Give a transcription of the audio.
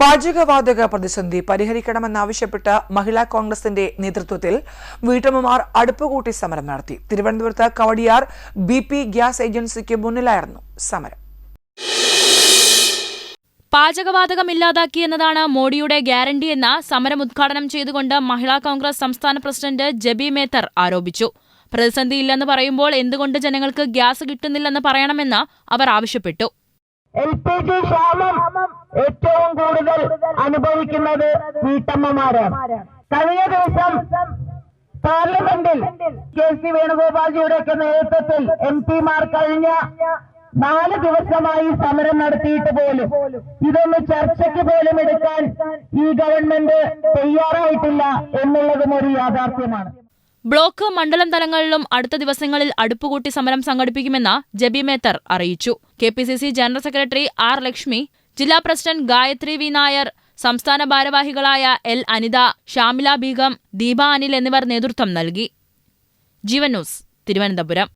പാചകവാതക പ്രതിസന്ധി പരിഹരിക്കണമെന്നാവശ്യപ്പെട്ട് മഹിളാ കോൺഗ്രസിന്റെ നേതൃത്വത്തിൽ വീട്ടമ്മമാർ അടുപ്പുകൂട്ടി സമരം നടത്തി. തിരുവനന്തപുരത്ത് കവടിയാർ BP ഗ്യാസ് ഏജൻസിക്ക് മുന്നിലായിരുന്നു സമരം. പാചകവാതകം ഇല്ലാതാക്കിയെന്നതാണ് മോഡിയുടെ ഗ്യാരണ്ടിയെന്ന് സമരം ഉദ്ഘാടനം ചെയ്തുകൊണ്ട് മഹിളാ കോൺഗ്രസ് സംസ്ഥാന പ്രസിഡന്റ് ജബി മേത്തർ ആരോപിച്ചു. പ്രതിസന്ധിയില്ലെന്ന് പറയുമ്പോൾ എന്തുകൊണ്ട് ജനങ്ങൾക്ക് ഗ്യാസ് കിട്ടുന്നില്ലെന്ന് പറയണമെന്ന് അവർ ആവശ്യപ്പെട്ടു. LPG ക്ഷാമം ഏറ്റവും കൂടുതൽ അനുഭവിക്കുന്നത് വീട്ടമ്മമാരാണ്. കഴിഞ്ഞ ദിവസം പാർലമെന്റിൽ KC വേണുഗോപാൽജിയുടെയൊക്കെ നേതൃത്വത്തിൽ MP-മാർ കഴിഞ്ഞ 4 ദിവസമായി സമരം നടത്തിയിട്ട് പോലും ഇതൊന്ന് ചർച്ചയ്ക്ക് പോലും എടുക്കാൻ ഈ ഗവൺമെന്റ് തയ്യാറായിട്ടില്ല എന്നുള്ളതും ഒരു യാഥാർത്ഥ്യമാണ്. ബ്ലോക്ക് മണ്ഡലം തലങ്ങളിലും അടുത്ത ദിവസങ്ങളിൽ അടുപ്പുകൂട്ടി സമരം സംഘടിപ്പിക്കുമെന്ന് ജബി മേത്തർ അറിയിച്ചു. KPCC general secretary R. Lakshmi, ജില്ലാ പ്രസിഡന്റ് ഗായത്രി V. നായർ, സംസ്ഥാന ഭാരവാഹികളായ L. അനിത, ഷാമില ബീഗം, ദീപ അനിൽ എന്നിവർ നേതൃത്വം നൽകി. ജീവൻ ന്യൂസ്, തിരുവനന്തപുരം.